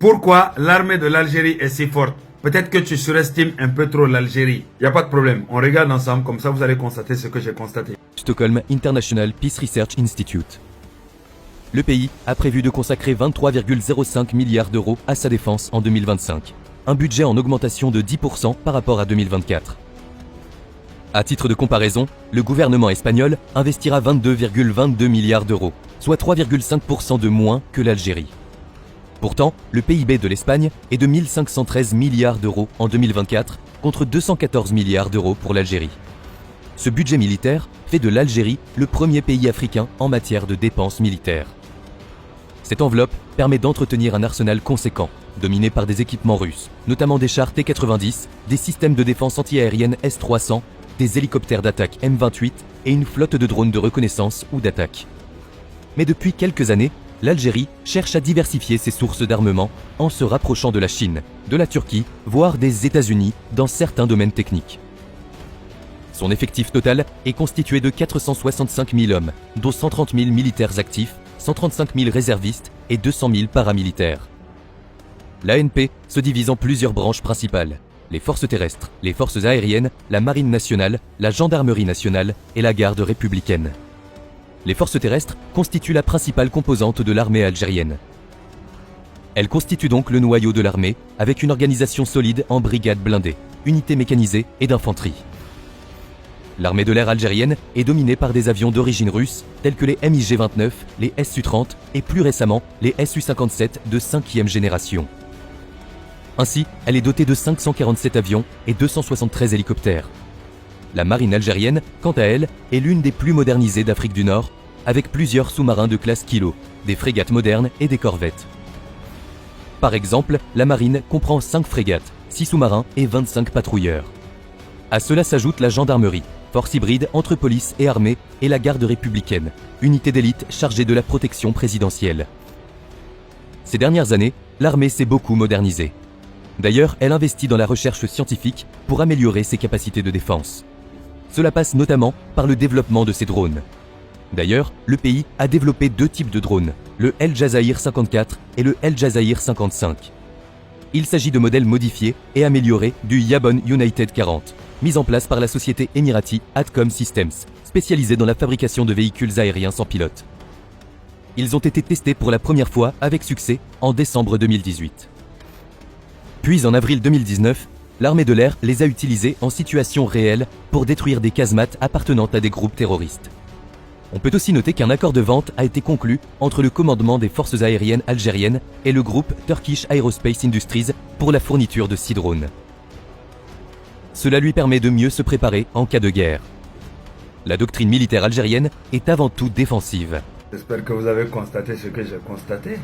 Pourquoi l'armée de l'Algérie est si forte? Peut-être que tu surestimes un peu trop l'Algérie. Il n'y a pas de problème, on regarde ensemble, comme ça vous allez constater ce que j'ai constaté. Stockholm International Peace Research Institute. Le pays a prévu de consacrer 23,05 milliards d'euros à sa défense en 2025. Un budget en augmentation de 10% par rapport à 2024. À titre de comparaison, le gouvernement espagnol investira 22,22 milliards d'euros, soit 3,5% de moins que l'Algérie. Pourtant, le PIB de l'Espagne est de 1513 milliards d'euros en 2024 contre 214 milliards d'euros pour l'Algérie. Ce budget militaire fait de l'Algérie le premier pays africain en matière de dépenses militaires. Cette enveloppe permet d'entretenir un arsenal conséquent, dominé par des équipements russes, notamment des chars T-90, des systèmes de défense antiaérienne S-300, des hélicoptères d'attaque M28 et une flotte de drones de reconnaissance ou d'attaque. Mais depuis quelques années, l'Algérie cherche à diversifier ses sources d'armement en se rapprochant de la Chine, de la Turquie, voire des États-Unis dans certains domaines techniques. Son effectif total est constitué de 465 000 hommes, dont 130 000 militaires actifs, 135 000 réservistes et 200 000 paramilitaires. L'ANP se divise en plusieurs branches principales: les forces terrestres, les forces aériennes, la marine nationale, la gendarmerie nationale et la garde républicaine. Les forces terrestres constituent la principale composante de l'armée algérienne. Elles constituent donc le noyau de l'armée, avec une organisation solide en brigades blindées, unités mécanisées et d'infanterie. L'armée de l'air algérienne est dominée par des avions d'origine russe, tels que les MiG-29, les Su-30 et plus récemment les Su-57 de 5e génération. Ainsi, elle est dotée de 547 avions et 273 hélicoptères. La marine algérienne, quant à elle, est l'une des plus modernisées d'Afrique du Nord, avec plusieurs sous-marins de classe Kilo, des frégates modernes et des corvettes. Par exemple, la marine comprend 5 frégates, 6 sous-marins et 25 patrouilleurs. À cela s'ajoute la gendarmerie, force hybride entre police et armée, et la garde républicaine, unité d'élite chargée de la protection présidentielle. Ces dernières années, l'armée s'est beaucoup modernisée. D'ailleurs, elle investit dans la recherche scientifique pour améliorer ses capacités de défense. Cela passe notamment par le développement de ses drones. D'ailleurs, le pays a développé 2 types de drones, le El Jazair 54 et le El Jazair 55. Il s'agit de modèles modifiés et améliorés du Yabon United 40, mis en place par la société émirati Adcom Systems, spécialisée dans la fabrication de véhicules aériens sans pilote. Ils ont été testés pour la première fois avec succès en décembre 2018. Puis en avril 2019, l'armée de l'air les a utilisés en situation réelle pour détruire des casemates appartenant à des groupes terroristes. On peut aussi noter qu'un accord de vente a été conclu entre le commandement des forces aériennes algériennes et le groupe Turkish Aerospace Industries pour la fourniture de 6 drones. Cela lui permet de mieux se préparer en cas de guerre. La doctrine militaire algérienne est avant tout défensive. J'espère que vous avez constaté ce que j'ai constaté.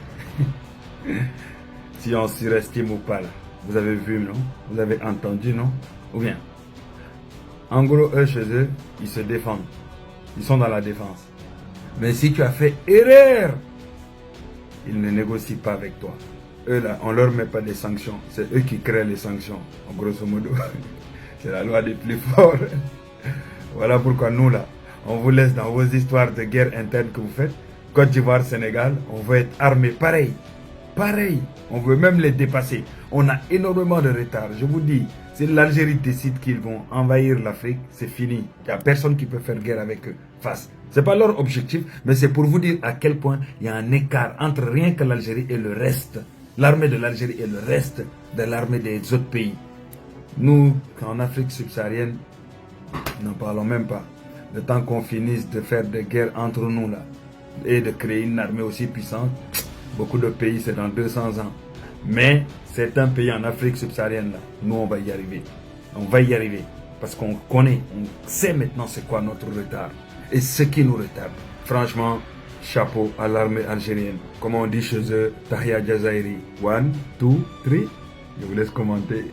Si on surestime ou pas là. Vous avez vu, non? Vous avez entendu, non? Ou bien? En gros, eux, chez eux, ils se défendent. Ils sont dans la défense. Mais si tu as fait erreur, ils ne négocient pas avec toi. Eux, là, on leur met pas des sanctions. C'est eux qui créent les sanctions, en grosso modo. C'est la loi des plus forts. Voilà pourquoi nous, là, on vous laisse dans vos histoires de guerre interne que vous faites. Côte d'Ivoire, Sénégal, on veut être armé pareil. Pareil, on veut même les dépasser. On a énormément de retard. Je vous dis, si l'Algérie décide qu'ils vont envahir l'Afrique, c'est fini. Il n'y a personne qui peut faire guerre avec eux. Face. Ce n'est pas leur objectif, mais c'est pour vous dire à quel point il y a un écart entre rien que l'Algérie et le reste. L'armée de l'Algérie et le reste de l'armée des autres pays. Nous, en Afrique subsaharienne, n'en parlons même pas. Le temps qu'on finisse de faire des guerres entre nous là, et de créer une armée aussi puissante, beaucoup de pays, c'est dans 200 ans. Mais c'est un pays en Afrique subsaharienne, là. Nous, on va y arriver. On va y arriver. Parce qu'on connaît, on sait maintenant c'est quoi notre retard. Et ce qui nous retarde. Franchement, chapeau à l'armée algérienne. Comme on dit chez eux, Tahia Jazairi. 1, 2, 3. Je vous laisse commenter.